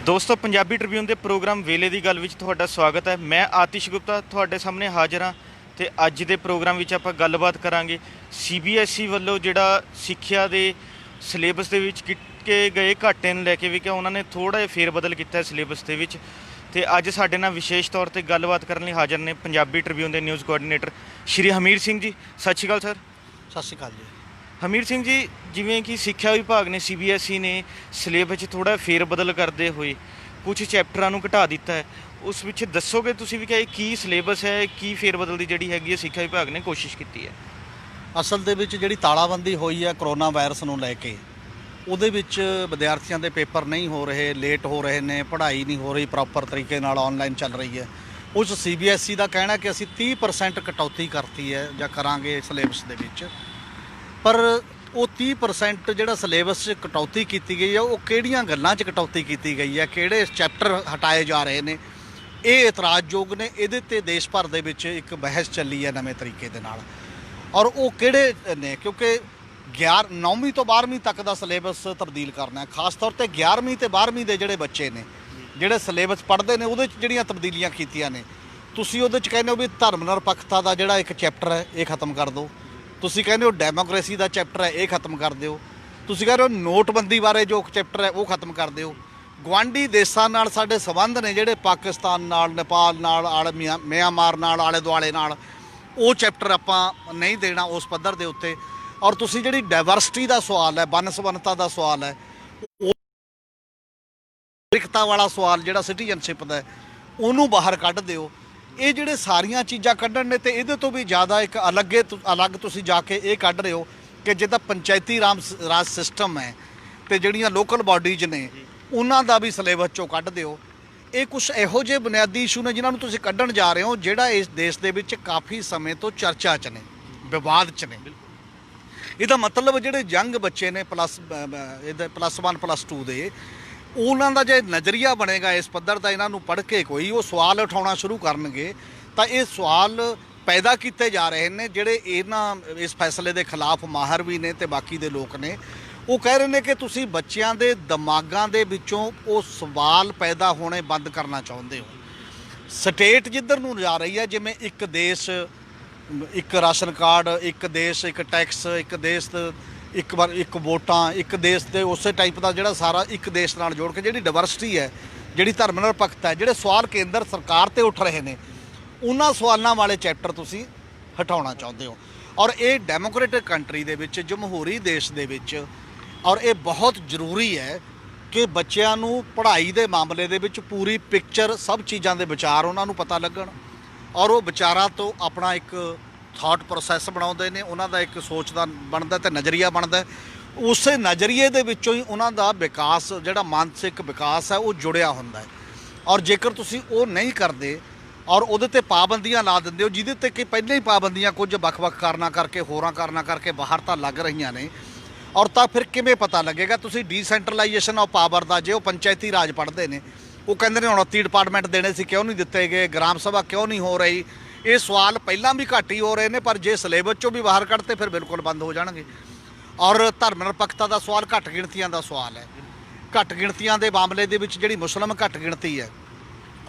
ਦੋਸਤੋ ਪੰਜਾਬੀ ਟ੍ਰਿਬਿਊਨ ਦੇ ਪ੍ਰੋਗਰਾਮ ਵੇਲੇ ਦੀ ਗੱਲ ਵਿੱਚ ਤੁਹਾਡਾ ਸਵਾਗਤ ਹੈ। ਮੈਂ ਆਤਿਸ਼ ਗੁਪਤਾ ਤੁਹਾਡੇ ਸਾਹਮਣੇ ਹਾਜ਼ਰ ਹਾਂ ਤੇ ਅੱਜ ਦੇ ਪ੍ਰੋਗਰਾਮ ਵਿੱਚ ਆਪਾਂ ਗੱਲਬਾਤ ਕਰਾਂਗੇ ਸੀਬੀਐਸਈ ਵੱਲੋਂ ਜਿਹੜਾ ਸਿੱਖਿਆ ਦੇ ਸਿਲੇਬਸ ਦੇ ਵਿੱਚ ਕੀਤੇ ਗਏ ਘਾਟੇ ਨੂੰ ਲੈ ਕੇ ਵੀ ਕਿ ਉਹਨਾਂ ਨੇ ਥੋੜ੍ਹਾ ਜਿਹਾ ਫੇਰ ਬਦਲ ਕੀਤਾ ਹੈ ਸਿਲੇਬਸ ਦੇ ਵਿੱਚ। ਤੇ ਅੱਜ ਸਾਡੇ ਨਾਲ ਵਿਸ਼ੇਸ਼ ਤੌਰ ਤੇ ਗੱਲਬਾਤ ਕਰਨ ਲਈ ਹਾਜ਼ਰ ਨੇ ਪੰਜਾਬੀ ਟ੍ਰਿਬਿਊਨ ਦੇ ਨਿਊਜ਼ ਕੋਆਰਡੀਨੇਟਰ ਸ਼੍ਰੀ ਹਮੀਰ ਸਿੰਘ ਜੀ। ਸਤਿ ਸ਼੍ਰੀ ਅਕਾਲ ਸਰ। ਸਤਿ ਸ਼੍ਰੀ ਅਕਾਲ ਜੀ। ਹਮੀਰ ਸਿੰਘ ਜੀ, ਜਿਵੇਂ ਕਿ ਸਿੱਖਿਆ ਵਿਭਾਗ ਨੇ ਸੀਬੀਐਸਈ ਨੇ ਸਿਲੇਬਸ 'ਚ ਥੋੜ੍ਹਾ ਫੇਰ ਬਦਲ ਕਰਦੇ ਹੋਏ ਕੁਝ ਚੈਪਟਰਾਂ ਨੂੰ ਘਟਾ ਦਿੱਤਾ ਹੈ, ਉਸ ਵਿੱਚ ਦੱਸੋਗੇ ਤੁਸੀਂ ਵੀ ਕਿ ਇਹ ਕੀ ਸਿਲੇਬਸ ਹੈ, ਕੀ ਫੇਰ ਬਦਲ ਦੀ ਜਿਹੜੀ ਹੈਗੀ ਹੈ ਸਿੱਖਿਆ ਵਿਭਾਗ ਨੇ ਕੋਸ਼ਿਸ਼ ਕੀਤੀ ਹੈ? ਅਸਲ ਦੇ ਵਿੱਚ ਜਿਹੜੀ ਤਾਲਾਬੰਦੀ ਹੋਈ ਹੈ ਕਰੋਨਾ ਵਾਇਰਸ ਨੂੰ ਲੈ ਕੇ, ਉਹਦੇ ਵਿੱਚ ਵਿਦਿਆਰਥੀਆਂ ਦੇ ਪੇਪਰ ਨਹੀਂ ਹੋ ਰਹੇ, ਲੇਟ ਹੋ ਰਹੇ ਨੇ, ਪੜ੍ਹਾਈ ਨਹੀਂ ਹੋ ਰਹੀ ਪ੍ਰੋਪਰ ਤਰੀਕੇ ਨਾਲ, ਆਨਲਾਈਨ ਚੱਲ ਰਹੀ ਹੈ। ਉਸ ਸੀਬੀਐਸਈ ਦਾ ਕਹਿਣਾ ਕਿ ਅਸੀਂ 30% ਕਟੌਤੀ ਕਰਤੀ ਹੈ ਜਾਂ ਕਰਾਂਗੇ ਸਿਲੇਬਸ ਦੇ ਵਿੱਚ। ਪਰ ਉਹ 30% ਜਿਹੜਾ ਸਿਲੇਬਸ 'ਚ ਕਟੌਤੀ ਕੀਤੀ ਗਈ ਹੈ, ਉਹ ਕਿਹੜੀਆਂ ਗੱਲਾਂ 'ਚ ਕਟੌਤੀ ਕੀਤੀ ਗਈ ਹੈ, ਕਿਹੜੇ ਚੈਪਟਰ ਹਟਾਏ ਜਾ ਰਹੇ ਨੇ, ਇਹ ਇਤਰਾਜ਼ਯੋਗ ਨੇ। ਇਹਦੇ 'ਤੇ ਦੇਸ਼ ਭਰ ਦੇ ਵਿੱਚ ਇੱਕ ਬਹਿਸ ਚੱਲੀ ਹੈ ਨਵੇਂ ਤਰੀਕੇ ਦੇ ਨਾਲ। ਔਰ ਉਹ ਕਿਹੜੇ ਨੇ, ਕਿਉਂਕਿ 9ਵੀਂ ਤੋਂ 12ਵੀਂ ਤੱਕ ਦਾ ਸਿਲੇਬਸ ਤਬਦੀਲ ਕਰਨਾ ਹੈ। ਖਾਸ ਤੌਰ 'ਤੇ 11ਵੀਂ ਤੇ 12ਵੀਂ ਦੇ ਜਿਹੜੇ ਬੱਚੇ ਨੇ, ਜਿਹੜੇ ਸਿਲੇਬਸ ਪੜ੍ਹਦੇ ਨੇ, ਉਹਦੇ 'ਚ ਜਿਹੜੀਆਂ ਤਬਦੀਲੀਆਂ ਕੀਤੀਆਂ ਨੇ, ਤੁਸੀਂ ਉਹਦੇ 'ਚ ਕਹਿੰਦੇ ਹੋ ਵੀ ਧਰਮ ਨਿਰਪੱਖਤਾ ਦਾ ਜਿਹੜਾ ਇੱਕ ਚੈਪਟਰ ਹੈ ਇਹ ਖਤਮ ਕਰ ਦਿਓ। ਤੁਸੀਂ ਕਹਿੰਦੇ ਹੋ ਡੈਮੋਕ੍ਰੇਸੀ ਦਾ ਚੈਪਟਰ ਹੈ ਇਹ ਖਤਮ ਕਰ ਦਿਓ। ਤੁਸੀਂ ਕਹਿੰਦੇ ਹੋ ਨੋਟਬੰਦੀ ਬਾਰੇ ਜੋ ਚੈਪਟਰ ਹੈ ਉਹ ਖਤਮ ਕਰ ਦਿਓ। ਗੁਆਂਢੀ ਦੇਸ਼ਾਂ ਨਾਲ ਸਾਡੇ ਸੰਬੰਧ ਨੇ ਜਿਹੜੇ ਪਾਕਿਸਤਾਨ ਨਾਲ, ਨੇਪਾਲ ਨਾਲ, ਮਿਆਂਮਾਰ ਨਾਲ, ਆਲੇ ਦੁਆਲੇ ਨਾਲ, ਉਹ ਚੈਪਟਰ ਆਪਾਂ ਨਹੀਂ ਦੇਣਾ ਉਸ ਪੱਧਰ ਦੇ ਉੱਤੇ। ਔਰ ਤੁਸੀਂ ਜਿਹੜੀ ਡਾਇਵਰਸਿਟੀ ਦਾ ਸਵਾਲ ਹੈ, ਬਨਸਬਨਤਾ ਦਾ ਸਵਾਲ ਹੈ, ਨਾਗਰਿਕਤਾ ਵਾਲਾ ਸਵਾਲ ਜਿਹੜਾ ਸਿਟੀਜ਼ਨਸ਼ਿਪ ਦਾ, ਉਹਨੂੰ ਬਾਹਰ ਕੱਢ ਦਿਓ। ਇਹ ਜਿਹੜੇ ਸਾਰੀਆਂ ਚੀਜ਼ਾਂ ਕੱਢਣ ਨੇ, ਤੇ ਇਹਦੇ ਤੋਂ ਵੀ ਜ਼ਿਆਦਾ ਇੱਕ ਅਲੱਗ ਤੁਸੀਂ ਜਾ ਕੇ ਇਹ ਕੱਢ ਰਹੇ ਹੋ ਕਿ ਜਿੱਦਾਂ ਪੰਚਾਇਤੀ ਰਾਜ ਸਿਸਟਮ ਹੈ ਤੇ ਜਿਹੜੀਆਂ ਲੋਕਲ ਬਾਡੀਜ਼ ਨੇ, ਉਹਨਾਂ ਦਾ ਵੀ ਸਿਲੇਬਸ 'ਚੋਂ ਕੱਢ ਦਿਓ। ਇਹ ਕੁਛ ਇਹੋ ਜਿਹੇ ਬੁਨਿਆਦੀ ਇਸ਼ੂ ਨੇ ਜਿਨ੍ਹਾਂ ਨੂੰ ਤੁਸੀਂ ਕੱਢਣ ਜਾ ਰਹੇ ਹੋ, ਜਿਹੜਾ ਇਸ ਦੇਸ਼ ਦੇ ਵਿੱਚ ਕਾਫੀ ਸਮੇਂ ਤੋਂ ਚਰਚਾ 'ਚ ਨੇ, ਵਿਵਾਦ 'ਚ ਨੇ। ਇਹਦਾ ਮਤਲਬ ਜਿਹੜੇ ਯੰਗ ਬੱਚੇ ਨੇ +1 +2 ਦੇ, ਉਹਨਾਂ ਦਾ ਜੇ ਨਜ਼ਰੀਆ ਬਣੇਗਾ ਇਸ ਪੱਧਰ ਦਾ, ਇਹਨਾਂ ਨੂੰ ਪੜ੍ਹ ਕੇ ਕੋਈ ਉਹ ਸਵਾਲ ਉਠਾਉਣਾ ਸ਼ੁਰੂ ਕਰਨਗੇ, ਤਾਂ ਇਹ ਸਵਾਲ ਪੈਦਾ ਕੀਤੇ ਜਾ ਰਹੇ ਨੇ ਜਿਹੜੇ ਇਸ ਫੈਸਲੇ ਦੇ ਖਿਲਾਫ ਮਾਹਰ ਵੀ ਨੇ ਤੇ ਬਾਕੀ ਦੇ ਲੋਕ ਨੇ। ਉਹ ਕਹਿ ਰਹੇ ਨੇ ਕਿ ਤੁਸੀਂ ਬੱਚਿਆਂ ਦੇ ਦਿਮਾਗਾਂ ਦੇ ਵਿੱਚੋਂ ਉਹ ਸਵਾਲ ਪੈਦਾ ਹੋਣੇ ਬੰਦ ਕਰਨਾ ਚਾਹੁੰਦੇ ਹੋ। ਸਟੇਟ ਜਿੱਧਰ ਨੂੰ ਜਾ ਰਹੀ ਹੈ, ਜਿਵੇਂ ਇੱਕ ਦੇਸ਼ ਇੱਕ ਰਾਸ਼ਨ ਕਾਰਡ, ਇੱਕ ਦੇਸ਼ ਇੱਕ ਟੈਕਸ, ਇੱਕ ਦੇਸ਼ ਇੱਕ ਵੋਟਾਂ, ਇੱਕ ਦੇਸ਼ ਦੇ ਉਸੇ ਟਾਈਪ ਦਾ ਜਿਹੜਾ ਸਾਰਾ ਇੱਕ ਦੇਸ਼ ਨਾਲ ਜੋੜ ਕੇ ਜਿਹੜੀ ਡਾਇਵਰਸਿਟੀ ਹੈ, ਜਿਹੜੀ ਧਰਮ ਨਿਰਪੱਖਤਾ ਹੈ, ਜਿਹੜੇ ਸਵਾਲ ਕੇਂਦਰ ਸਰਕਾਰ 'ਤੇ ਉੱਠ ਰਹੇ ਨੇ, ਉਹਨਾਂ ਸਵਾਲਾਂ ਵਾਲੇ ਚੈਪਟਰ ਤੁਸੀਂ ਹਟਾਉਣਾ ਚਾਹੁੰਦੇ ਹੋ। ਔਰ ਇਹ ਡੈਮੋਕ੍ਰੇਟਿਕ ਕੰਟਰੀ ਦੇ ਵਿੱਚ, ਜਮਹੂਰੀ ਦੇਸ਼ ਦੇ ਵਿੱਚ, ਔਰ ਇਹ ਬਹੁਤ ਜ਼ਰੂਰੀ ਹੈ ਕਿ ਬੱਚਿਆਂ ਨੂੰ ਪੜ੍ਹਾਈ ਦੇ ਮਾਮਲੇ ਦੇ ਵਿੱਚ ਪੂਰੀ ਪਿਕਚਰ, ਸਭ ਚੀਜ਼ਾਂ ਦੇ ਵਿਚਾਰ ਉਹਨਾਂ ਨੂੰ ਪਤਾ ਲੱਗਣ, ਔਰ ਉਹ ਵਿਚਾਰਾਂ ਤੋਂ ਆਪਣਾ ਇੱਕ ਥਾਟ ਪ੍ਰੋਸੈਸ ਬਣਾਉਂਦੇ ਨੇ, ਉਹਨਾਂ ਦਾ ਇੱਕ ਸੋਚ ਦਾ ਬਣਦਾ ਤੇ ਨਜ਼ਰੀਆ ਬਣਦਾ। ਉਸੇ ਨਜ਼ਰੀਏ ਦੇ ਵਿੱਚੋਂ ਹੀ ਉਹਨਾਂ ਦਾ ਵਿਕਾਸ, ਜਿਹੜਾ ਮਾਨਸਿਕ ਵਿਕਾਸ ਹੈ, ਉਹ ਜੁੜਿਆ ਹੁੰਦਾ ਹੈ। ਔਰ ਜੇਕਰ ਤੁਸੀਂ ਉਹ ਨਹੀਂ ਕਰਦੇ ਔਰ ਉਹਦੇ 'ਤੇ ਪਾਬੰਦੀਆਂ ਲਾ ਦਿੰਦੇ ਹੋ, ਜਿਹਦੇ 'ਤੇ ਕਿ ਪਹਿਲਾਂ ਹੀ ਪਾਬੰਦੀਆਂ ਕੁਝ ਵੱਖ-ਵੱਖ ਕਾਰਨਾਂ ਕਰਕੇ, ਹੋਰਾਂ ਕਾਰਨਾਂ ਕਰਕੇ ਬਾਹਰ ਤਾਂ ਲੱਗ ਰਹੀਆਂ ਨੇ, ਔਰ ਤਾਂ ਫਿਰ ਕਿਵੇਂ ਪਤਾ ਲੱਗੇਗਾ? ਤੁਸੀਂ ਡੀਸੈਂਟਰਲਾਈਜੇਸ਼ਨ ਆਫ ਪਾਵਰ ਦਾ, ਜੇ ਉਹ ਪੰਚਾਇਤੀ ਰਾਜ ਪੜ੍ਹਦੇ ਨੇ, ਉਹ ਕਹਿੰਦੇ ਨੇ 29 ਡਿਪਾਰਟਮੈਂਟ ਦੇਣੇ ਸੀ, ਕਿਉਂ ਨਹੀਂ ਦਿੱਤੇ ਗਏ? ਗ੍ਰਾਮ ਸਭਾ ਕਿਉਂ ਨਹੀਂ ਹੋ ਰਹੀ? ਇਹ ਸਵਾਲ ਪਹਿਲਾਂ ਵੀ ਘੱਟ ਹੀ ਹੋ ਰਹੇ ਨੇ, ਪਰ ਜੇ ਸਿਲੇਬਸ 'ਚੋਂ ਵੀ ਬਾਹਰ ਕੱਢਤੇ ਫਿਰ ਬਿਲਕੁਲ ਬੰਦ ਹੋ ਜਾਣਗੇ। ਔਰ ਧਰਮ ਨਿਰਪੱਖਤਾ ਦਾ ਸਵਾਲ ਘੱਟ ਗਿਣਤੀਆਂ ਦਾ ਸਵਾਲ ਹੈ। ਘੱਟ ਗਿਣਤੀਆਂ ਦੇ ਮਾਮਲੇ ਦੇ ਵਿੱਚ ਜਿਹੜੀ ਮੁਸਲਿਮ ਘੱਟ ਗਿਣਤੀ ਹੈ,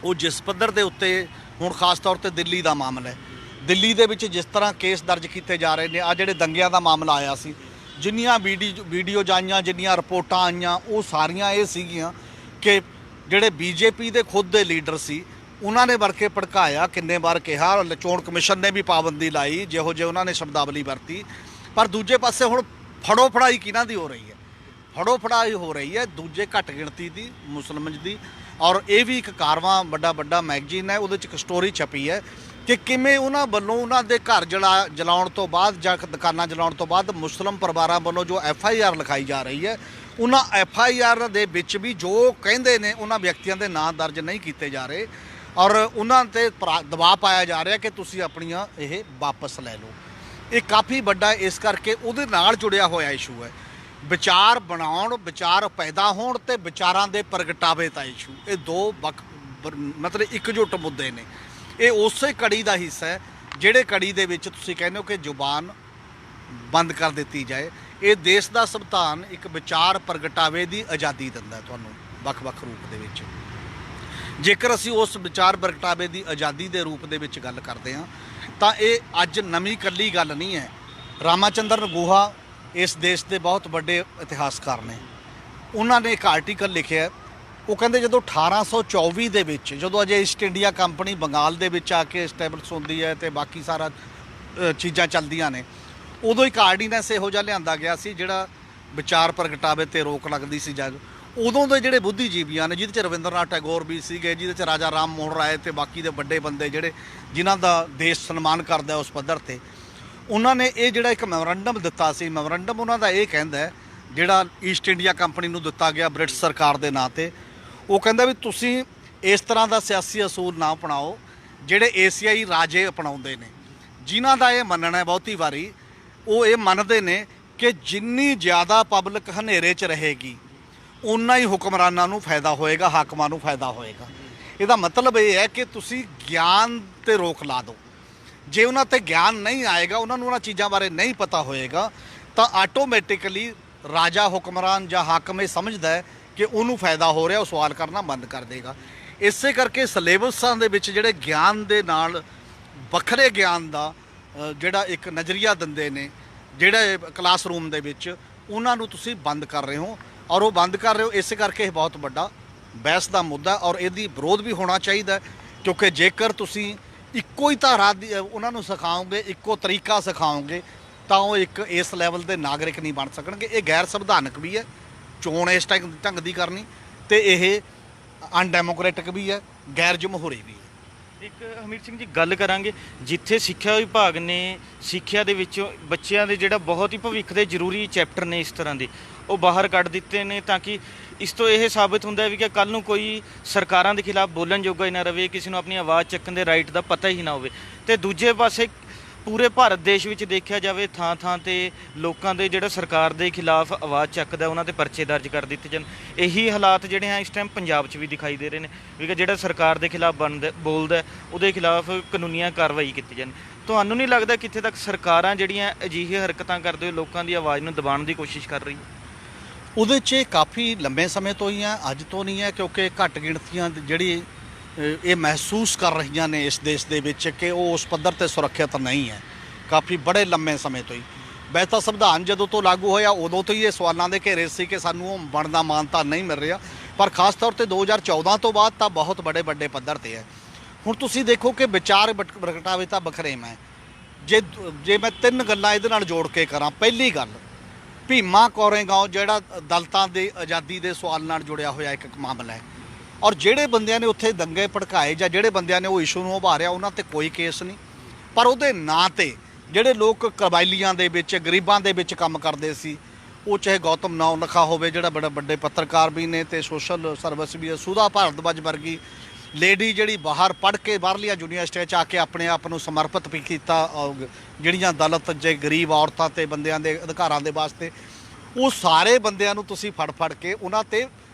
ਉਹ ਜਿਸ ਪੱਧਰ ਦੇ ਉੱਤੇ ਹੁਣ ਖਾਸ ਤੌਰ 'ਤੇ ਦਿੱਲੀ ਦਾ ਮਾਮਲਾ ਹੈ, ਦਿੱਲੀ ਦੇ ਵਿੱਚ ਜਿਸ ਤਰ੍ਹਾਂ ਕੇਸ ਦਰਜ ਕੀਤੇ ਜਾ ਰਹੇ ਨੇ, ਆ ਜਿਹੜੇ ਦੰਗਿਆਂ ਦਾ ਮਾਮਲਾ ਆਇਆ ਸੀ, ਜਿੰਨੀਆਂ ਵੀਡੀਓ ਆਈਆਂ, ਜਿੰਨੀਆਂ ਰਿਪੋਰਟਾਂ ਆਈਆਂ, ਉਹ ਸਾਰੀਆਂ ਇਹ ਸੀਗੀਆਂ ਕਿ ਜਿਹੜੇ ਬੀਜੇਪੀ ਦੇ ਖੁਦ ਦੇ ਲੀਡਰ ਸੀ, ਉਹਨਾਂ ਨੇ ਵਰ ਕੇ ਭੜਕਾਇਆ, ਕਿੰਨੇ ਵਾਰ ਕਿਹਾ, ਚੋਣ ਕਮਿਸ਼ਨ ਨੇ ਵੀ ਪਾਬੰਦੀ ਲਾਈ ਜਿਹੋ ਜਿਹੇ ਉਹਨਾਂ ਨੇ ਸ਼ਬਦਾਵਲੀ ਵਰਤੀ। ਪਰ ਦੂਜੇ ਪਾਸੇ ਹੁਣ ਫੜੋ ਫੜਾਈ ਕਿਹਨਾਂ ਦੀ ਹੋ ਰਹੀ ਹੈ? ਫੜੋ ਫੜਾਈ ਹੋ ਰਹੀ ਹੈ ਦੂਜੇ ਘੱਟ ਗਿਣਤੀ ਦੀ, ਮੁਸਲਮਾਨ ਦੀ। ਔਰ ਇਹ ਵੀ ਇੱਕ ਕਾਰਵਾਂ ਵੱਡਾ ਮੈਗਜ਼ੀਨ ਹੈ, ਉਹਦੇ 'ਚ ਇੱਕ ਸਟੋਰੀ ਛਪੀ ਹੈ ਕਿ ਕਿਵੇਂ ਉਹਨਾਂ ਵੱਲੋਂ ਉਹਨਾਂ ਦੇ ਘਰ ਜਲਾਉਣ ਤੋਂ ਬਾਅਦ ਜਾਂ ਦੁਕਾਨਾਂ ਜਲਾਉਣ ਤੋਂ ਬਾਅਦ ਮੁਸਲਿਮ ਪਰਿਵਾਰਾਂ ਵੱਲੋਂ ਜੋ FIR ਲਿਖਾਈ ਜਾ ਰਹੀ ਹੈ, ਉਹਨਾਂ FIR ਦੇ ਵਿੱਚ ਵੀ ਜੋ ਕਹਿੰਦੇ ਨੇ ਉਹਨਾਂ ਵਿਅਕਤੀਆਂ ਦੇ ਨਾਂ ਦਰਜ ਨਹੀਂ ਕੀਤੇ ਜਾ ਰਹੇ, ਔਰ ਉਹਨਾਂ 'ਤੇ ਦਬਾਅ ਪਾਇਆ ਜਾ ਰਿਹਾ ਕਿ ਤੁਸੀਂ ਆਪਣੀਆਂ ਇਹ ਵਾਪਸ ਲੈ ਲਓ। ਇਹ ਕਾਫੀ ਵੱਡਾ ਇਸ ਕਰਕੇ ਉਹਦੇ ਨਾਲ ਜੁੜਿਆ ਹੋਇਆ ਇਸ਼ੂ ਹੈ। ਵਿਚਾਰ ਬਣਾਉਣ, ਵਿਚਾਰ ਪੈਦਾ ਹੋਣ ਤੇ ਵਿਚਾਰਾਂ ਦੇ ਪ੍ਰਗਟਾਵੇ ਦਾ ਇਸ਼ੂ, ਇਹ ਦੋ ਮਤਲਬ ਇਕਜੁੱਟ ਮੁੱਦੇ ਨੇ। ਇਹ ਉਸੇ ਕੜੀ ਦਾ ਹਿੱਸਾ ਹੈ ਜਿਹੜੇ ਕੜੀ ਦੇ ਵਿੱਚ ਤੁਸੀਂ ਕਹਿੰਦੇ ਹੋ ਕਿ ਜ਼ੁਬਾਨ ਬੰਦ ਕਰ ਦਿੱਤੀ ਜਾਏ। ਇਹ ਦੇਸ਼ ਦਾ ਸੰਵਿਧਾਨ ਇੱਕ ਵਿਚਾਰ ਪ੍ਰਗਟਾਵੇ ਦੀ ਆਜ਼ਾਦੀ ਦਿੰਦਾ ਤੁਹਾਨੂੰ। ਵੱਖ-ਵੱਖ ਰੂਪ ਦੇ ਵਿੱਚ। ਜੇਕਰ ਅਸੀਂ ਉਸ ਵਿਚਾਰ ਪ੍ਰਗਟਾਵੇ ਦੀ ਆਜ਼ਾਦੀ ਦੇ ਰੂਪ ਦੇ ਵਿੱਚ ਗੱਲ ਕਰਦੇ ਹਾਂ ਤਾਂ ਇਹ ਅੱਜ ਨਵੀਂ ਇਕੱਲੀ ਗੱਲ ਨਹੀਂ ਹੈ। ਰਾਮਾਚੰਦਰ ਗੁਹਾ ਇਸ ਦੇਸ਼ ਦੇ ਬਹੁਤ ਵੱਡੇ ਇਤਿਹਾਸਕਾਰ ਨੇ। ਉਹਨਾਂ ਨੇ ਇੱਕ ਆਰਟੀਕਲ ਲਿਖਿਆ, ਉਹ ਕਹਿੰਦੇ ਜਦੋਂ 1824 ਦੇ ਵਿੱਚ ਜਦੋਂ ਅਜੇ ਈਸਟ ਇੰਡੀਆ ਕੰਪਨੀ ਬੰਗਾਲ ਦੇ ਵਿੱਚ ਆ ਕੇ ਸਟੈਬਲਿਸ਼ ਹੁੰਦੀ ਹੈ ਤੇ ਬਾਕੀ ਸਾਰਾ ਚੀਜ਼ਾਂ ਚੱਲਦੀਆਂ ਨੇ, ਉਦੋਂ ਇੱਕ ਆਰਡੀਨੈਂਸ ਇਹੋ ਜਿਹਾ ਲਿਆਂਦਾ ਗਿਆ ਸੀ ਜਿਹੜਾ ਵਿਚਾਰ ਪ੍ਰਗਟਾਵੇ ਤੇ ਰੋਕ ਲੱਗਦੀ ਸੀ। ਜਦ ਉਦੋਂ ਦੇ ਜਿਹੜੇ ਬੁੱਧੀਜੀਵੀਆਂ ਨੇ, ਜਿਹਦੇ 'ਚ ਰਵਿੰਦਰਨਾਥ ਟੈਗੋਰ ਵੀ ਸੀਗੇ, ਜਿਹਦੇ 'ਚ ਰਾਜਾ ਰਾਮ ਮੋਹਨ ਰਾਏ ਤੇ ਬਾਕੀ ਦੇ ਵੱਡੇ ਬੰਦੇ ਜਿਹੜੇ ਜਿਨ੍ਹਾਂ ਦਾ ਦੇਸ਼ ਸਨਮਾਨ ਕਰਦਾ ਉਸ ਪੱਧਰ ਤੇ, ਉਹਨਾਂ ਨੇ ਇਹ ਜਿਹੜਾ ਇੱਕ ਮੈਮੋਰੰਡਮ ਦਿੱਤਾ ਸੀ। ਮੈਮੋਰੰਡਮ ਉਹਨਾਂ ਦਾ ਇਹ ਕਹਿੰਦਾ ਹੈ, ਜਿਹੜਾ ਈਸਟ ਇੰਡੀਆ ਕੰਪਨੀ ਨੂੰ ਦਿੱਤਾ ਗਿਆ ਬ੍ਰਿਟਿਸ਼ ਸਰਕਾਰ ਦੇ ਨਾਂ ਤੇ, ਉਹ ਕਹਿੰਦਾ ਵੀ ਤੁਸੀਂ ਇਸ ਤਰ੍ਹਾਂ ਦਾ ਸਿਆਸੀ ਅਸੂਲ ਨਾ ਅਪਣਾਓ ਜਿਹੜੇ ਏਸ਼ੀਆਈ ਰਾਜੇ ਅਪਣਾਉਂਦੇ ਨੇ, ਜਿਨ੍ਹਾਂ ਦਾ ਇਹ ਮੰਨਣਾ ਹੈ ਬਹੁਤੀ ਵਾਰੀ ਉਹ ਇਹ ਮੰਨਦੇ ਨੇ ਕਿ ਜਿੰਨੀ ਜ਼ਿਆਦਾ ਪਬਲਿਕ ਹਨੇਰੇ 'ਚ ਰਹੇਗੀ ਉਨਾ ਹੀ ਹੁਕਮਰਾਨਾਂ ਨੂੰ ਫਾਇਦਾ ਹੋਏਗਾ, ਹਾਕਮਾਂ ਨੂੰ ਫਾਇਦਾ ਹੋਏਗਾ। ਇਹਦਾ ਮਤਲਬ ਇਹ ਹੈ ਕਿ ਤੁਸੀਂ ਗਿਆਨ 'ਤੇ ਰੋਕ ਲਾ ਦਿਓ। ਜੇ ਉਹਨਾਂ 'ਤੇ ਗਿਆਨ ਨਹੀਂ ਆਏਗਾ, ਉਹਨਾਂ ਨੂੰ ਉਹਨਾਂ ਚੀਜ਼ਾਂ ਬਾਰੇ ਨਹੀਂ ਪਤਾ ਹੋਏਗਾ, ਤਾਂ ਆਟੋਮੈਟਿਕਲੀ ਰਾਜਾ ਹੁਕਮਰਾਨ ਜਾਂ ਹਾਕਮ ਇਹ ਸਮਝਦਾ ਹੈ ਕਿ ਉਹਨੂੰ ਫਾਇਦਾ ਹੋ ਰਿਹਾ, ਉਹ ਸਵਾਲ ਕਰਨਾ ਬੰਦ ਕਰ ਦੇਗਾ। ਇਸੇ ਕਰਕੇ ਸਿਲੇਬਸਾਂ ਦੇ ਵਿੱਚ ਜਿਹੜੇ ਗਿਆਨ ਦੇ ਨਾਲ ਵੱਖਰੇ ਗਿਆਨ ਦਾ ਜਿਹੜਾ ਇੱਕ ਨਜ਼ਰੀਆ ਦਿੰਦੇ ਨੇ ਜਿਹੜੇ ਕਲਾਸਰੂਮ ਦੇ ਵਿੱਚ, ਉਹਨਾਂ ਨੂੰ ਤੁਸੀਂ ਬੰਦ ਕਰ ਰਹੇ ਹੋ। ਔਰ ਉਹ ਬੰਦ ਕਰ ਰਹੇ ਹੋ ਇਸੇ ਕਰਕੇ ਇਹ ਬਹੁਤ ਵੱਡਾ ਬਹਿਸ ਦਾ ਮੁੱਦਾ ਔਰ ਇਹਦੀ ਵਿਰੋਧ ਵੀ ਹੋਣਾ ਚਾਹੀਦਾ, ਕਿਉਂਕਿ ਜੇਕਰ ਤੁਸੀਂ ਇੱਕੋ ਹੀ ਧਾਰਾ ਦੀ ਉਹਨਾਂ ਨੂੰ ਸਿਖਾਓਗੇ, ਇੱਕੋ ਤਰੀਕਾ ਸਿਖਾਓਗੇ, ਤਾਂ ਉਹ ਇੱਕ ਇਸ ਲੈਵਲ ਦੇ ਨਾਗਰਿਕ ਨਹੀਂ ਬਣ ਸਕਣਗੇ। ਇਹ ਗੈਰ ਸੰਵਿਧਾਨਕ ਵੀ ਹੈ ਚੋਣ ਇਸ ਢੰਗ ਦੀ ਕਰਨੀ, ਤੇ ਇਹ ਅਨਡੈਮੋਕ੍ਰੈਟਿਕ ਵੀ ਹੈ, ਗੈਰ ਜਮਹੂਰੀ ਵੀ ਹੈ। ਇੱਕ ਹਮੀਰ ਸਿੰਘ ਜੀ ਗੱਲ ਕਰਾਂਗੇ, ਜਿੱਥੇ ਸਿੱਖਿਆ ਵਿਭਾਗ ਨੇ ਸਿੱਖਿਆ ਦੇ ਵਿੱਚੋਂ ਬੱਚਿਆਂ ਦੇ ਜਿਹੜਾ ਬਹੁਤ ਹੀ ਭਵਿੱਖ ਦੇ ਜ਼ਰੂਰੀ ਚੈਪਟਰ ਨੇ ਇਸ ਤਰ੍ਹਾਂ ਦੇ ਉਹ ਬਾਹਰ ਕੱਢ ਦਿੱਤੇ ਨੇ, ਤਾਂ ਕਿ ਇਸ ਤੋਂ ਇਹ ਸਾਬਿਤ ਹੁੰਦਾ ਹੈ ਵੀ ਕਿ ਕੱਲ੍ਹ ਨੂੰ ਕੋਈ ਸਰਕਾਰਾਂ ਦੇ ਖਿਲਾਫ ਬੋਲਣ ਜੋਗਾ ਹੀ ਨਾ ਰਹੇ, ਕਿਸੇ ਨੂੰ ਆਪਣੀ ਆਵਾਜ਼ ਚੱਕਣ ਦੇ ਰਾਈਟ ਦਾ ਪਤਾ ਹੀ ਨਾ ਹੋਵੇ। ਤੇ ਦੂਜੇ ਪਾਸੇ ਪੂਰੇ ਭਾਰਤ ਦੇਸ਼ ਵਿੱਚ ਦੇਖਿਆ ਜਾਵੇ ਥਾਂ ਥਾਂ 'ਤੇ ਲੋਕਾਂ ਦੇ ਜਿਹੜਾ ਸਰਕਾਰ ਦੇ ਖਿਲਾਫ ਆਵਾਜ਼ ਚੱਕਦਾ ਉਹਨਾਂ 'ਤੇ ਪਰਚੇ ਦਰਜ ਕਰ ਦਿੱਤੇ ਜਾਣ। ਇਹੀ ਹਾਲਾਤ ਜਿਹੜੇ ਆ ਇਸ ਟਾਈਮ ਪੰਜਾਬ 'ਚ ਵੀ ਦਿਖਾਈ ਦੇ ਰਹੇ ਨੇ ਵੀ ਜਿਹੜਾ ਸਰਕਾਰ ਦੇ ਖਿਲਾਫ ਬੋਲਦਾ ਉਹਦੇ ਖਿਲਾਫ ਕਾਨੂੰਨੀਆਂ ਕਾਰਵਾਈ ਕੀਤੀ ਜਾਣ। ਤੁਹਾਨੂੰ ਨਹੀਂ ਲੱਗਦਾ ਕਿੱਥੇ ਤੱਕ ਸਰਕਾਰਾਂ ਜਿਹੜੀਆਂ ਅਜਿਹੀ ਹਰਕਤਾਂ ਕਰਦੇ ਹੋਏ ਲੋਕਾਂ ਦੀ ਆਵਾਜ਼ ਨੂੰ ਦਬਾਉਣ ਦੀ ਕੋਸ਼ਿਸ਼ ਕਰ ਰਹੀ ਹੈ? ਉਹਦੇ 'ਚ ਕਾਫੀ ਲੰਬੇ ਸਮੇਂ ਤੋਂ ਹੀ ਹੈ, ਅੱਜ ਤੋਂ ਨਹੀਂ ਹੈ, ਕਿਉਂਕਿ ਘੱਟ ਗਿਣਤੀਆਂ ਜਿਹੜੀ ਇਹ ਮਹਿਸੂਸ ਕਰ ਰਹੀਆਂ ਨੇ ਇਸ ਦੇਸ਼ ਦੇ ਵਿੱਚ ਕਿ ਉਹ ਉਸ ਪੱਧਰ 'ਤੇ ਸੁਰੱਖਿਅਤ ਨਹੀਂ ਹੈ, ਕਾਫੀ ਬੜੇ ਲੰਮੇ ਸਮੇਂ ਤੋਂ ਹੀ। ਵੈਸੇ ਤਾਂ ਸੰਵਿਧਾਨ ਜਦੋਂ ਤੋਂ ਲਾਗੂ ਹੋਇਆ ਉਦੋਂ ਤੋਂ ਹੀ ਇਹ ਸਵਾਲਾਂ ਦੇ ਘੇਰੇ ਸੀ ਕਿ ਸਾਨੂੰ ਉਹ ਬਣਦਾ ਮਾਨਤਾ ਨਹੀਂ ਮਿਲ ਰਿਹਾ, ਪਰ ਖਾਸ ਤੌਰ ਤੇ 2014 ਤੋਂ ਬਾਅਦ ਤਾਂ ਬਹੁਤ ਵੱਡੇ ਪੱਧਰ 'ਤੇ ਹੈ। ਹੁਣ ਤੁਸੀਂ ਦੇਖੋ ਕਿ ਵਿਚਾਰ ਪ੍ਰਗਟਾਵੇ ਤਾਂ ਬਖਰੇਵਾਂ ਹੈ। ਜੇ ਮੈਂ ਤਿੰਨ ਗੱਲਾਂ ਇਹਦੇ ਨਾਲ ਜੋੜ ਕੇ ਕਰਾਂ, ਪਹਿਲੀ ਗੱਲ ਭੀਮਾ ਕੋਰੇਗਾਂਵ ਜਿਹੜਾ ਦਲਿਤਾਂ ਦੇ ਆਜ਼ਾਦੀ ਦੇ ਸਵਾਲ ਨਾਲ ਜੁੜਿਆ ਹੋਇਆ ਇੱਕ ਮਾਮਲਾ ਹੈ, ਔਰ ਜਿਹੜੇ ਬੰਦਿਆਂ ਨੇ ਉੱਥੇ ਦੰਗੇ ਭੜਕਾਏ ਜਾਂ ਜਿਹੜੇ ਬੰਦਿਆਂ ਨੇ ਉਹ ਇਸ਼ੂ ਨੂੰ ਉਭਾਰਿਆ ਉਹਨਾਂ ਤੇ ਕੋਈ ਕੇਸ ਨਹੀਂ, ਪਰ ਉਹਦੇ ਨਾਂ ਤੇ ਜਿਹੜੇ ਲੋਕ ਕਬਾਇਲੀਆਂ ਦੇ ਵਿੱਚ ਗਰੀਬਾਂ ਦੇ ਵਿੱਚ ਕੰਮ ਕਰਦੇ ਸੀ, ਉਹ ਚਾਹੇ ਗੌਤਮ ਨੌਲਖਾ ਹੋਵੇ ਜਿਹੜਾ ਬੜਾ ਵੱਡੇ ਪੱਤਰਕਾਰ ਵੀ ਨੇ ਤੇ ਸੋਸ਼ਲ ਸਰਵਿਸ ਵੀ ਹੈ, ਸੁਧਾ ਭਾਰਦਵਾਜ ਵਰਗੀ ਲੇਡੀ ਜਿਹੜੀ ਬਾਹਰ ਪੜ੍ਹ ਕੇ ਬਾਹਰਲੀਆਂ ਯੂਨੀਵਰਸਿਟੀਆਂ 'ਚ ਆ ਕੇ ਆਪਣੇ ਆਪ ਨੂੰ ਸਮਰਪਿਤ ਵੀ ਕੀਤਾ ਜਿਹੜੀਆਂ ਦਲਿਤ ਜੇ ਗਰੀਬ ਔਰਤਾਂ ਤੇ ਬੰਦਿਆਂ ਦੇ ਅਧਿਕਾਰਾਂ ਦੇ ਵਾਸਤੇ, ਉਹ ਸਾਰੇ ਬੰਦਿਆਂ ਨੂੰ ਤੁਸੀਂ ਫੜ ਕੇ ਉਹਨਾਂ ਤੇ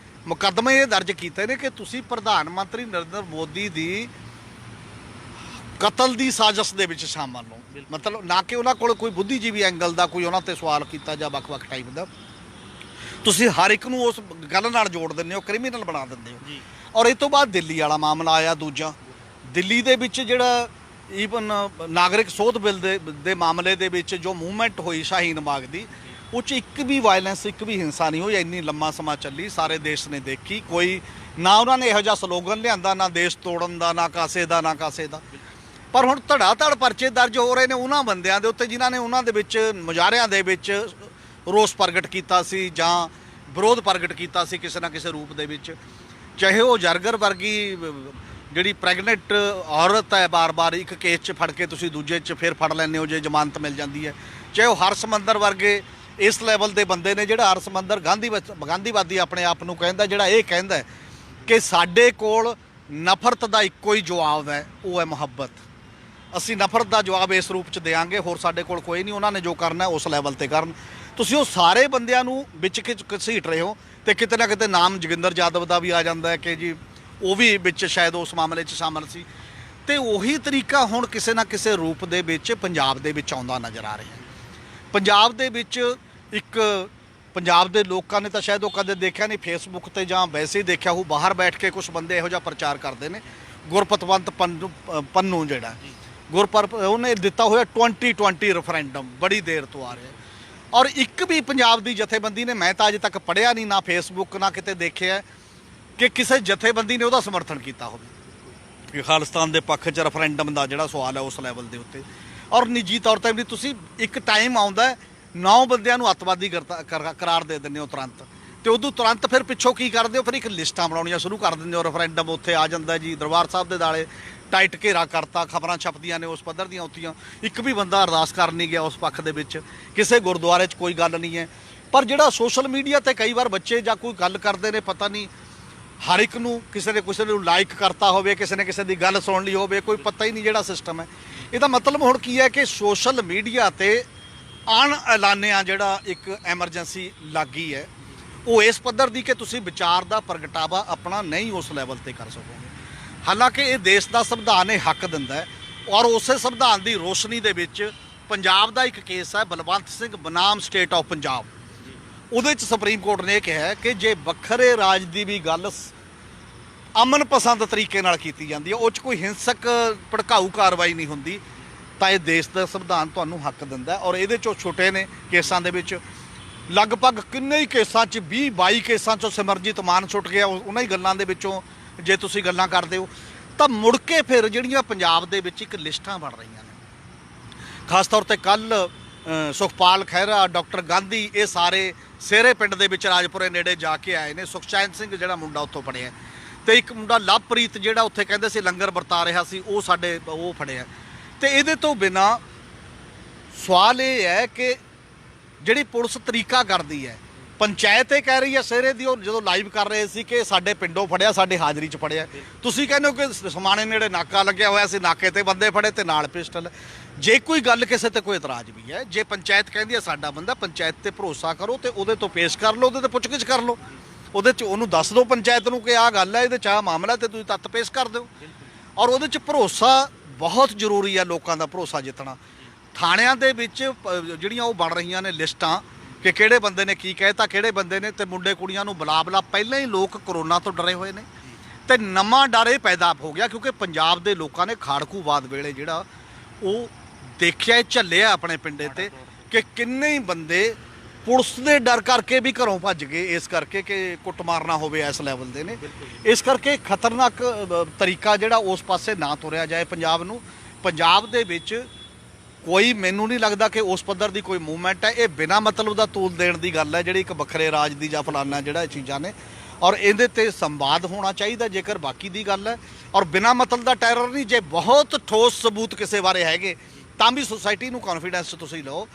ਮੁਕੱਦਮੇ ਇਹ ਦਰਜ ਕੀਤੇ ਨੇ ਕਿ ਤੁਸੀਂ ਪ੍ਰਧਾਨ ਮੰਤਰੀ ਨਰਿੰਦਰ ਮੋਦੀ ਦੀ ਕਤਲ ਦੀ ਸਾਜ਼ਿਸ਼ ਦੇ ਵਿੱਚ ਸ਼ਾਮਲ ਹੋ। ਮਤਲਬ ਨਾ ਕਿ ਉਹਨਾਂ ਕੋਲ ਕੋਈ ਬੁੱਧੀਜੀਵੀ ਐਂਗਲ ਦਾ ਕੋਈ ਉਹਨਾਂ ਤੇ ਸਵਾਲ ਕੀਤਾ ਜਾਂ ਵੱਖ-ਵੱਖ ਟਾਈਪ ਦਾ, ਤੁਸੀਂ ਹਰ ਇੱਕ ਨੂੰ ਉਸ ਗੱਲ ਨਾਲ ਜੋੜ ਦਿੰਦੇ ਹੋ, ਕ੍ਰਿਮੀਨਲ ਬਣਾ ਦਿੰਦੇ ਹੋ। ਔਰ ਇਸ ਤੋਂ ਬਾਅਦ ਦਿੱਲੀ ਵਾਲਾ ਮਾਮਲਾ ਆਇਆ ਦੂਜਾ। ਦਿੱਲੀ ਦੇ ਵਿੱਚ ਜਿਹੜਾ ਈਵਨ ਨਾਗਰਿਕ ਸੋਧ ਬਿੱਲ ਦੇ ਮਾਮਲੇ ਦੇ ਵਿੱਚ ਜੋ ਮੂਵਮੈਂਟ ਹੋਈ ਸ਼ਾਹੀਨ ਬਾਗ ਦੀ, ਉਹ 'ਚ ਇੱਕ ਵੀ ਵਾਇਲੈਂਸ, ਇੱਕ ਵੀ ਹਿੰਸਾ ਨਹੀਂ ਹੋਈ। ਇੰਨੀ ਲੰਮਾ ਸਮਾਂ ਚੱਲੀ, ਸਾਰੇ ਦੇਸ਼ ਨੇ ਦੇਖੀ। ਕੋਈ ਨਾ ਉਹਨਾਂ ਨੇ ਇਹੋ ਜਿਹਾ ਸਲੋਗਨ ਲਿਆਂਦਾ, ਨਾ ਦੇਸ਼ ਤੋੜਨ ਦਾ, ਨਾ ਕਾਸੇ ਦਾ, ਨਾ ਕਾਸੇ ਦਾ। ਪਰ ਹੁਣ ਧੜਾ ਧੜ ਪਰਚੇ ਦਰਜ ਹੋ ਰਹੇ ਨੇ ਉਹਨਾਂ ਬੰਦਿਆਂ ਦੇ ਉੱਤੇ ਜਿਨ੍ਹਾਂ ਨੇ ਉਹਨਾਂ ਦੇ ਵਿੱਚ ਮੁਜ਼ਾਹਰਿਆਂ ਦੇ ਵਿੱਚ ਰੋਸ ਪ੍ਰਗਟ ਕੀਤਾ ਸੀ ਜਾਂ ਵਿਰੋਧ ਪ੍ਰਗਟ ਕੀਤਾ ਸੀ ਕਿਸੇ ਨਾ ਕਿਸੇ ਰੂਪ ਦੇ ਵਿੱਚ। ਚਾਹੇ ਉਹ ਜਰਗਰ ਵਰਗੀ ਜਿਹੜੀ ਪ੍ਰੈਗਨੈਂਟ ਔਰਤ ਹੈ, ਬਾਰ-ਬਾਰ ਇੱਕ ਕੇਸ 'ਚ ਫੜ ਕੇ ਤੁਸੀਂ ਦੂਜੇ 'ਚ ਫਿਰ ਫੜ ਲੈਂਦੇ ਹੋ ਜੇ ਜ਼ਮਾਨਤ ਮਿਲ ਜਾਂਦੀ ਹੈ। ਚਾਹੇ ਉਹ ਹਰਸਿਮੰਦਰ ਵਰਗੇ ਇਸ ਲੈਵਲ ਦੇ ਬੰਦੇ ਨੇ ਜਿਹੜਾ ਹਰਸਿਮੰਦਰ ਗਾਂਧੀਵਾਦੀ ਆਪਣੇ ਆਪ ਨੂੰ ਕਹਿੰਦਾ, ਜਿਹੜਾ ਇਹ ਕਹਿੰਦਾ ਕਿ ਸਾਡੇ ਕੋਲ ਨਫ਼ਰਤ ਦਾ ਇੱਕੋ ਹੀ ਜਵਾਬ ਹੈ, ਉਹ ਹੈ ਮੁਹੱਬਤ। ਅਸੀਂ ਨਫ਼ਰਤ ਦਾ ਜਵਾਬ ਇਸ ਰੂਪ 'ਚ ਦੇਵਾਂਗੇ, ਹੋਰ ਸਾਡੇ ਕੋਲ ਕੋਈ ਨਹੀਂ। ਉਹਨਾਂ ਨੇ ਜੋ ਕਰਨਾ ਉਸ ਲੈਵਲ 'ਤੇ ਕਰਨ। ਤੁਸੀਂ ਉਹ ਸਾਰੇ ਬੰਦਿਆਂ ਨੂੰ ਵਿੱਚ ਘਸੀਟ ਰਹੇ ਹੋ ਤੇ ਕਿਤੇ ਨਾ ਕਿਤੇ ਨਾਮ ਜੋਗਿੰਦਰ ਯਾਦਵ ਦਾ ਵੀ ਆ ਜਾਂਦਾ ਹੈ ਕਿ ਜੀ ਉਹ ਵੀ ਵਿੱਚ ਸ਼ਾਇਦ ਉਸ ਮਾਮਲੇ 'ਚ ਸ਼ਾਮਲ ਸੀ। ਤੇ ਉਹੀ ਤਰੀਕਾ ਹੁਣ ਕਿਸੇ ਨਾ ਕਿਸੇ ਰੂਪ ਦੇ ਵਿੱਚ ਪੰਜਾਬ ਦੇ ਵਿੱਚ ਆਉਂਦਾ ਨਜ਼ਰ ਆ ਰਿਹਾ ਹੈ। ਪੰਜਾਬ ਦੇ ਵਿੱਚ ਇੱਕ ਪੰਜਾਬ ਦੇ ਲੋਕਾਂ ਨੇ ਤਾਂ ਸ਼ਾਇਦ ਉਹ ਕਦੇ ਦੇਖਿਆ ਨਹੀਂ, ਫੇਸਬੁੱਕ ਤੇ ਜਾਂ ਵੈਸੇ ਹੀ ਦੇਖਿਆ ਹੋ, ਬਾਹਰ ਬੈਠ ਕੇ ਕੁਝ ਬੰਦੇ ਇਹੋ ਜਿਹਾ ਪ੍ਰਚਾਰ ਕਰਦੇ ਨੇ। ਗੁਰਪਤਵੰਤ ਪੰਨੂ ਜਿਹੜਾ ਉਹਨੇ ਦਿੱਤਾ ਹੋਇਆ 2020 ਰੈਫਰੈਂਡਮ ਬੜੀ ਦੇਰ ਤੋਂ ਆ ਰਿਹਾ, ਔਰ ਇੱਕ ਵੀ ਪੰਜਾਬ ਦੀ ਜਥੇਬੰਦੀ ਨੇ, ਮੈਂ ਤਾਂ ਅਜੇ ਤੱਕ ਪੜ੍ਹਿਆ ਨਹੀਂ, ਨਾ ਫੇਸਬੁੱਕ ਨਾ ਕਿਤੇ ਦੇਖਿਆ ਕਿ ਕਿਸੇ ਜਥੇਬੰਦੀ ਨੇ ਉਹਦਾ ਸਮਰਥਨ ਕੀਤਾ ਹੋਵੇ ਕਿ ਖਾਲਿਸਤਾਨ ਦੇ ਪੱਖ 'ਚ ਰੈਫਰੈਂਡਮ ਦਾ ਜਿਹੜਾ ਸਵਾਲ ਹੈ ਉਸ ਲੈਵਲ ਦੇ ਉੱਤੇ। ਔਰ ਨਿੱਜੀ ਤੌਰ 'ਤੇ ਵੀ ਤੁਸੀਂ ਇੱਕ ਟਾਈਮ ਆਉਂਦਾ 9 ਬੰਦਿਆਂ ਨੂੰ ਅੱਤਵਾਦੀ ਕਰਾਰ ਦੇ ਦਿੰਦੇ ਹੋ ਤੁਰੰਤ, ਤੇ ਉਦੋਂ ਤੁਰੰਤ ਫਿਰ ਪਿੱਛੋਂ ਕੀ ਕਰਦੇ ਹੋ, ਫਿਰ ਇੱਕ ਲਿਸਟਾਂ ਬਣਾਉਣੀਆਂ ਸ਼ੁਰੂ ਕਰ ਦਿੰਦੇ ਹੋ। ਰੈਫਰੈਂਡਮ ਉੱਥੇ ਆ ਜਾਂਦਾ ਜੀ, ਦਰਬਾਰ ਸਾਹਿਬ ਦੇ ਦਾਲੇ ਟਾਈਟ ਘੇਰਾ ਕਰਤਾ, ਖਬਰਾਂ ਛਪਦੀਆਂ ਨੇ ਉਸ ਪੱਧਰ ਦੀਆਂ ਉੱਤੀਆਂ, ਇੱਕ ਵੀ ਬੰਦਾ ਅਰਦਾਸ ਕਰਨ ਨਹੀਂ ਗਿਆ ਉਸ ਪੱਖ ਦੇ ਵਿੱਚ, ਕਿਸੇ ਗੁਰਦੁਆਰੇ 'ਚ ਕੋਈ ਗੱਲ ਨਹੀਂ ਹੈ। ਪਰ ਜਿਹੜਾ ਸੋਸ਼ਲ ਮੀਡੀਆ ਤੇ ਕਈ ਵਾਰ ਬੱਚੇ ਜਾਂ ਕੋਈ ਗੱਲ ਕਰਦੇ ਨੇ, ਪਤਾ ਨਹੀਂ ਹਰ ਇੱਕ ਨੂੰ ਕਿਸੇ ਨੇ ਕਿਸੇ ਨੂੰ ਲਾਈਕ ਕਰਤਾ ਹੋਵੇ, ਕਿਸੇ ਨੇ ਕਿਸੇ ਦੀ ਗੱਲ ਸੁਣ ਲਈ ਹੋਵੇ, ਕੋਈ ਪਤਾ ਹੀ ਨਹੀਂ ਜਿਹੜਾ ਸਿਸਟਮ ਹੈ। ਇਹਦਾ ਮਤਲਬ ਹੁਣ ਕੀ ਹੈ ਕਿ ਸੋਸ਼ਲ ਮੀਡੀਆ ਤੇ ਅਣਐਲਾਨਿਆ ਜਿਹੜਾ ਇੱਕ ਐਮਰਜੈਂਸੀ ਲੱਗੀ ਹੈ, ਉਹ ਇਸ ਪੱਧਰ ਦੀ ਕਿ ਤੁਸੀਂ ਵਿਚਾਰ ਦਾ ਪ੍ਰਗਟਾਵਾ ਆਪਣਾ ਨਹੀਂ ਉਸ ਲੈਵਲ ਤੇ ਕਰ ਸਕੋਗੇ। ਹਾਲਾਂਕਿ ਇਹ ਦੇਸ਼ ਦਾ ਸੰਵਿਧਾਨ ਇਹ ਹੱਕ ਦਿੰਦਾ ਹੈ, ਔਰ ਉਸੇ ਸੰਵਿਧਾਨ ਦੀ ਰੋਸ਼ਨੀ ਦੇ ਵਿੱਚ ਪੰਜਾਬ ਦਾ ਇੱਕ ਕੇਸ ਹੈ ਬਲਵੰਤ ਸਿੰਘ ਬਨਾਮ ਸਟੇਟ ਆਫ ਪੰਜਾਬ, ਉਹਦੇ 'ਚ ਸੁਪਰੀਮ ਕੋਰਟ ਨੇ ਇਹ ਕਿਹਾ ਕਿ ਜੇ ਵੱਖਰੇ ਰਾਜ ਦੀ ਵੀ ਗੱਲ ਅਮਨ ਪਸੰਦ ਤਰੀਕੇ ਨਾਲ ਕੀਤੀ ਜਾਂਦੀ ਹੈ, ਉਹ 'ਚ ਕੋਈ ਹਿੰਸਕ ਭੜਕਾਊ ਕਾਰਵਾਈ ਨਹੀਂ ਹੁੰਦੀ, ਤਾਂ ਇਹ ਦੇਸ਼ ਦਾ ਸੰਵਿਧਾਨ ਤੁਹਾਨੂੰ ਹੱਕ ਦਿੰਦਾ। ਔਰ ਇਹਦੇ 'ਚੋਂ ਛੋਟੇ ਨੇ ਕੇਸਾਂ ਦੇ ਵਿੱਚ ਲਗਭਗ ਕਿੰਨੇ ਹੀ ਕੇਸਾਂ 'ਚ 20-22 ਕੇਸਾਂ 'ਚੋਂ ਸਿਮਰਜੀਤ ਮਾਨ ਛੁੱਟ ਗਿਆ, ਉਹਨਾਂ ਹੀ ਗੱਲਾਂ ਦੇ ਵਿੱਚੋਂ ਜੇ ਤੁਸੀਂ ਗੱਲਾਂ ਕਰਦੇ ਹੋ ਤਾਂ ਮੁੜ ਕੇ ਫਿਰ ਜਿਹੜੀਆਂ ਪੰਜਾਬ ਦੇ ਵਿੱਚ ਇੱਕ ਲਿਸਟਾਂ ਬਣ ਰਹੀਆਂ ਨੇ। ਖਾਸ ਤੌਰ ਤੇ ਕੱਲ ਸੁਖਪਾਲ ਖਹਿਰਾ, ਡਾਕਟਰ ਗਾਂਧੀ, ਇਹ ਸਾਰੇ ਸੇਰੇ ਪਿੰਡ ਦੇ ਵਿੱਚ ਰਾਜਪੁਰੇ ਨੇੜੇ ਜਾ ਕੇ ਆਏ ਨੇ। ਸੁਖਚੈਨ ਸਿੰਘ ਜਿਹੜਾ ਮੁੰਡਾ ਉੱਥੋਂ ਫੜਿਆ, ਤੇ ਇੱਕ ਮੁੰਡਾ ਲਵਪ੍ਰੀਤ ਜਿਹੜਾ ਉੱਥੇ ਕਹਿੰਦੇ ਸੀ ਲੰਗਰ ਵਰਤਾ ਰਿਹਾ ਸੀ, ਉਹ ਫੜਿਆ। ਤੇ ਇਹਦੇ ਤੋਂ ਬਿਨਾਂ ਸਵਾਲ ਇਹ ਹੈ ਕਿ ਜਿਹੜੀ ਪੁਲਿਸ ਤਰੀਕਾ ਕਰਦੀ ਹੈ, ਪੰਚਾਇਤ ਇਹ ਕਹਿ ਰਹੀ ਹੈ ਸੇਰੇ ਦੀ, ਉਹ ਜਦੋਂ ਲਾਈਵ ਕਰ ਰਹੇ ਸੀ ਕਿ ਸਾਡੇ ਪਿੰਡੋਂ ਫੜਿਆ, ਸਾਡੇ ਹਾਜ਼ਰੀ 'ਚ ਫੜਿਆ। ਤੁਸੀਂ ਕਹਿੰਦੇ ਹੋ ਕਿ ਸਮਾਣੇ ਨੇੜੇ ਨਾਕਾ ਲੱਗਿਆ ਹੋਇਆ ਸੀ, ਨਾਕੇ ਤੇ ਬੰਦੇ ਫੜੇ ਤੇ ਨਾਲ ਪਿਸਟਲ। ਜੇ ਕੋਈ ਗੱਲ ਕਿਸੇ ਤੇ ਕੋਈ ਇਤਰਾਜ਼ ਵੀ ਹੈ, ਜੇ ਪੰਚਾਇਤ ਕਹਿੰਦੀ ਹੈ ਸਾਡਾ ਬੰਦਾ, ਪੰਚਾਇਤ ਤੇ ਭਰੋਸਾ ਕਰੋ ਤੇ ਉਹਦੇ ਤੋਂ ਪੇਸ਼ ਕਰ ਲਓ, ਉਹਦੇ ਤੇ ਪੁੱਛਗਿੱਛ ਕਰ ਲਓ, ਉਹਦੇ 'ਚ ਉਹਨੂੰ ਦੱਸ ਦਿਓ ਪੰਚਾਇਤ ਨੂੰ ਕਿ ਆਹ ਗੱਲ ਹੈ, ਇਹਦੇ 'ਚ ਆਹ ਮਾਮਲਾ, ਤੇ ਤੁਸੀਂ ਤੱਤ ਪੇਸ਼ ਕਰ ਦਿਓ। ਔਰ ਉਹਦੇ 'ਚ ਭਰੋਸਾ ਬਹੁਤ ਜ਼ਰੂਰੀ ਹੈ, ਲੋਕਾਂ ਦਾ ਭਰੋਸਾ ਜਿੱਤਣਾ। ਥਾਣਿਆਂ ਦੇ ਵਿੱਚ ਜਿਹੜੀਆਂ ਉਹ ਬਣ ਰਹੀਆਂ ਨੇ ਲਿਸਟਾਂ ਕਿ ਕਿਹੜੇ ਬੰਦੇ ਨੇ ਕੀ ਕਹਿਤਾ, ਕਿਹੜੇ ਬੰਦੇ ਨੇ, ਤੇ ਮੁੰਡੇ ਕੁੜੀਆਂ ਨੂੰ ਬੁਲਾ ਪਹਿਲਾਂ ਹੀ ਲੋਕ ਕਰੋਨਾ ਤੋਂ ਡਰੇ ਹੋਏ ਨੇ, ਤੇ ਨਵਾਂ ਡਰ ਇਹ ਪੈਦਾ ਹੋ ਗਿਆ ਕਿਉਂਕਿ ਪੰਜਾਬ ਦੇ ਲੋਕਾਂ ਨੇ ਖਾੜਕੂਵਾਦ ਵੇਲੇ ਜਿਹੜਾ ਉਹ ਦੇਖਿਆ, ਝੱਲਿਆ ਆਪਣੇ ਪਿੰਡੇ ਤੇ ਕਿ ਕਿੰਨੇ ਹੀ ਬੰਦੇ ਪੁਲਿਸ ਦੇ ਡਰ ਕਰਕੇ ਵੀ ਘਰੋਂ ਭੱਜ ਗਏ, ਇਸ ਕਰਕੇ ਕਿ ਕੁੱਟਮਾਰ ਨਾ ਹੋਵੇ ਇਸ ਲੈਵਲ ਦੇ ਨੇ। ਇਸ ਕਰਕੇ ਖਤਰਨਾਕ ਤਰੀਕਾ ਜਿਹੜਾ ਉਸ ਪਾਸੇ ਨਾ ਤੁਰਿਆ ਜਾਏ ਪੰਜਾਬ ਨੂੰ। ਪੰਜਾਬ ਦੇ ਵਿੱਚ ਕੋਈ, ਮੈਨੂੰ ਨਹੀਂ ਲੱਗਦਾ ਕਿ ਉਸ ਪੱਧਰ ਦੀ ਕੋਈ ਮੂਵਮੈਂਟ ਹੈ। ਇਹ ਬਿਨਾਂ ਮਤਲਬ ਦਾ ਤੂਲ ਦੇਣ ਦੀ ਗੱਲ ਹੈ ਜਿਹੜੀ ਇੱਕ ਵੱਖਰੇ ਰਾਜ ਦੀ ਜਾਂ ਫਲਾਨਾ ਜਿਹੜਾ ਇਹ ਚੀਜ਼ਾਂ ਨੇ, ਔਰ ਇਹਦੇ ਤੇ ਸੰਵਾਦ ਹੋਣਾ ਚਾਹੀਦਾ ਜੇਕਰ ਬਾਕੀ ਦੀ ਗੱਲ ਹੈ। ਔਰ ਬਿਨਾਂ ਮਤਲਬ ਦਾ ਟੈਰਰ ਨਹੀਂ, ਜੇ ਬਹੁਤ ਠੋਸ ਸਬੂਤ ਕਿਸੇ ਬਾਰੇ ਹੈਗੇ ਤਾਂ ਵੀ ਸੁਸਾਇਟੀ ਨੂੰ ਕੌਨਫੀਡੈਂਸ 'ਚ ਤੁਸੀਂ ਲਓ।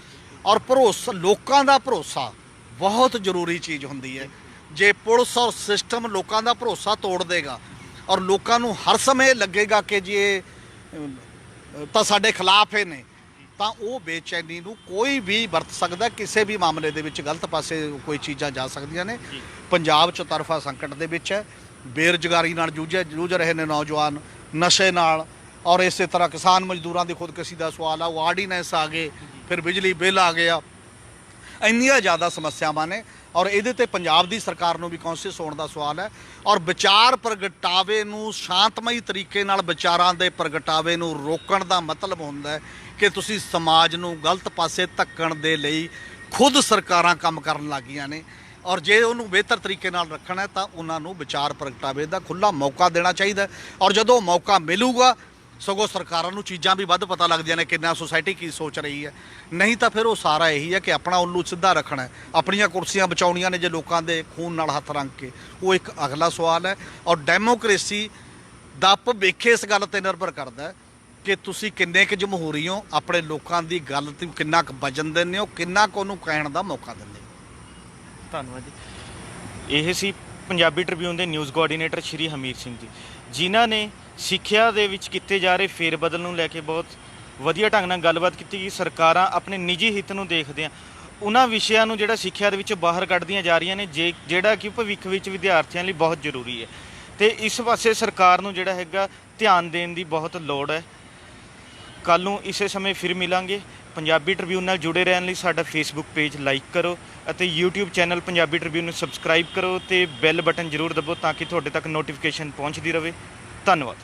ਔਰ ਭਰੋਸਾ, ਲੋਕਾਂ ਦਾ ਭਰੋਸਾ ਬਹੁਤ ਜ਼ਰੂਰੀ ਚੀਜ਼ ਹੁੰਦੀ ਹੈ। ਜੇ ਪੁਲਿਸ ਔਰ ਸਿਸਟਮ ਲੋਕਾਂ ਦਾ ਭਰੋਸਾ ਤੋੜ ਦੇਗਾ ਔਰ ਲੋਕਾਂ ਨੂੰ ਹਰ ਸਮੇਂ ਲੱਗੇਗਾ ਕਿ ਜੀ ਇਹ ਤਾਂ ਸਾਡੇ ਖਿਲਾਫ ਇਹ ਨੇ, ਤਾਂ ਉਹ ਬੇਚੈਨੀ ਨੂੰ ਕੋਈ ਵੀ ਵਰਤ ਸਕਦਾ, ਕਿਸੇ ਵੀ ਮਾਮਲੇ ਦੇ ਵਿੱਚ ਗਲਤ ਪਾਸੇ ਕੋਈ ਚੀਜ਼ਾਂ ਜਾ ਸਕਦੀਆਂ ਨੇ। ਪੰਜਾਬ ਚੌਤਰਫਾ ਸੰਕਟ ਦੇ ਵਿੱਚ ਹੈ, ਬੇਰੁਜ਼ਗਾਰੀ ਨਾਲ ਜੂਝ ਰਹੇ ਨੇ ਨੌਜਵਾਨ, ਨਸ਼ੇ ਨਾਲ, ਔਰ ਇਸੇ ਤਰ੍ਹਾਂ ਕਿਸਾਨ ਮਜ਼ਦੂਰਾਂ ਦੀ ਖੁਦਕੁਸ਼ੀ ਦਾ ਸਵਾਲ ਆ, ਉਹ ਆਰਡੀਨੈਂਸ ਆ ਗਏ, ਫਿਰ ਬਿਜਲੀ ਬਿੱਲ ਆ ਗਿਆ, ਇੰਨੀਆਂ ਜ਼ਿਆਦਾ ਸਮੱਸਿਆਵਾਂ ਨੇ। ਔਰ ਇਹਦੇ ਤੇ ਪੰਜਾਬ ਦੀ ਸਰਕਾਰ ਨੂੰ ਵੀ ਕੌਂਸ਼ੀਅਸ ਹੋਣ ਦਾ ਸਵਾਲ ਹੈ। ਔਰ ਵਿਚਾਰ ਪ੍ਰਗਟਾਵੇ ਨੂੰ ਸ਼ਾਂਤਮਈ ਤਰੀਕੇ ਨਾਲ ਵਿਚਾਰਾਂ ਦੇ ਪ੍ਰਗਟਾਵੇ ਨੂੰ ਰੋਕਣ ਦਾ ਮਤਲਬ ਹੁੰਦਾ ਹੈ ਕਿ ਤੁਸੀਂ ਸਮਾਜ ਨੂੰ ਗਲਤ ਪਾਸੇ ਧੱਕਣ ਦੇ ਲਈ ਖੁਦ ਸਰਕਾਰਾਂ ਕੰਮ ਕਰਨ ਲੱਗੀਆਂ ਨੇ। ਔਰ ਜੇ ਉਹਨੂੰ ਬਿਹਤਰ ਤਰੀਕੇ ਨਾਲ ਰੱਖਣਾ ਹੈ ਤਾਂ ਉਹਨਾਂ ਨੂੰ ਵਿਚਾਰ ਪ੍ਰਗਟਾਵੇ ਦਾ ਖੁੱਲ੍ਹਾ ਮੌਕਾ ਦੇਣਾ ਚਾਹੀਦਾ। ਔਰ ਜਦੋਂ ਮੌਕਾ ਮਿਲੂਗਾ ਸਗੋਂ ਸਰਕਾਰਾਂ ਨੂੰ ਚੀਜ਼ਾਂ ਵੀ ਵੱਧ ਪਤਾ ਲੱਗਦੀਆਂ ਨੇ, ਕਿੰਨਾ ਸੁਸਾਇਟੀ ਕੀ ਸੋਚ ਰਹੀ ਹੈ। ਨਹੀਂ ਤਾਂ ਫਿਰ ਉਹ ਸਾਰਾ ਇਹੀ ਹੈ ਕਿ ਆਪਣਾ ਉੱਲੂ ਸਿੱਧਾ ਰੱਖਣਾ ਹੈ, ਆਪਣੀਆਂ ਕੁਰਸੀਆਂ ਬਚਾਉਣੀਆਂ ਨੇ ਜੇ ਲੋਕਾਂ ਦੇ ਖੂਨ ਨਾਲ ਹੱਥ ਰੰਗ ਕੇ, ਉਹ ਇੱਕ ਅਗਲਾ ਸਵਾਲ ਹੈ। ਔਰ ਡੈਮੋਕ੍ਰੇਸੀ ਦਾ ਭਵਿੱਖ ਇਸ ਗੱਲ 'ਤੇ ਨਿਰਭਰ ਕਰਦਾ ਹੈ ਕਿ ਤੁਸੀਂ ਕਿੰਨੇ ਕੁ ਜਮਹੂਰੀ ਹੋ, ਆਪਣੇ ਲੋਕਾਂ ਦੀ ਗੱਲ ਤੇ ਕਿੰਨਾ ਕੁ ਵਜਨ ਦਿੰਦੇ ਹੋ, ਕਿੰਨਾ ਕੁ ਉਹਨੂੰ ਕਹਿਣ ਦਾ ਮੌਕਾ ਦਿੰਦੇ ਹੋ। ਧੰਨਵਾਦ ਜੀ। ਇਹ ਸੀ ਪੰਜਾਬੀ ਟ੍ਰਿਬਿਊਨ ਦੇ ਨਿਊਜ਼ ਕੋਆਰਡੀਨੇਟਰ ਸ਼੍ਰੀ ਹਮੀਰ ਸਿੰਘ ਜੀ, ਜਿਨ੍ਹਾਂ ਨੇ ਸਿੱਖਿਆ ਦੇ ਵਿੱਚ ਕੀਤੇ ਜਾ ਰਹੇ ਫੇਰਬਦਲ ਨੂੰ ਲੈ ਕੇ ਬਹੁਤ ਵਧੀਆ ਢੰਗ ਨਾਲ ਗੱਲਬਾਤ ਕੀਤੀ ਕਿ ਸਰਕਾਰਾਂ ਆਪਣੇ ਨਿੱਜੀ ਹਿੱਤ ਨੂੰ ਦੇਖਦਿਆਂ ਉਹਨਾਂ ਵਿਸ਼ਿਆਂ ਨੂੰ ਜਿਹੜਾ ਸਿੱਖਿਆ ਦੇ ਵਿੱਚ ਬਾਹਰ ਕੱਢਦੀਆਂ ਜਾ ਰਹੀਆਂ ਨੇ, ਜਿਹੜਾ ਕਿ ਭਵਿੱਖ ਵਿੱਚ ਵਿਦਿਆਰਥੀਆਂ ਲਈ ਬਹੁਤ ਜ਼ਰੂਰੀ ਹੈ, ਤੇ ਇਸ ਪਾਸੇ ਸਰਕਾਰ ਨੂੰ ਜਿਹੜਾ ਹੈਗਾ ਧਿਆਨ ਦੇਣ ਦੀ ਬਹੁਤ ਲੋੜ ਹੈ। ਕੱਲ੍ਹ ਨੂੰ ਇਸੇ ਸਮੇਂ ਫਿਰ ਮਿਲਾਂਗੇ। ਪੰਜਾਬੀ ਟ੍ਰਿਬਿਊਨ ਨਾਲ ਜੁੜੇ ਰਹਿਣ ਲਈ ਸਾਡਾ ਫੇਸਬੁੱਕ ਪੇਜ ਲਾਈਕ ਕਰੋ ਅਤੇ YouTube ਚੈਨਲ ਪੰਜਾਬੀ ਟ੍ਰਿਬਿਊਨ ਨੂੰ ਸਬਸਕ੍ਰਾਈਬ ਕਰੋ ਤੇ ਬੈਲ ਬਟਨ ਜ਼ਰੂਰ ਦਬਾਓ ਤਾਂ ਕਿ ਤੁਹਾਡੇ ਤੱਕ ਨੋਟੀਫਿਕੇਸ਼ਨ ਪਹੁੰਚਦੀ ਰਹੇ। ਧੰਨਵਾਦ।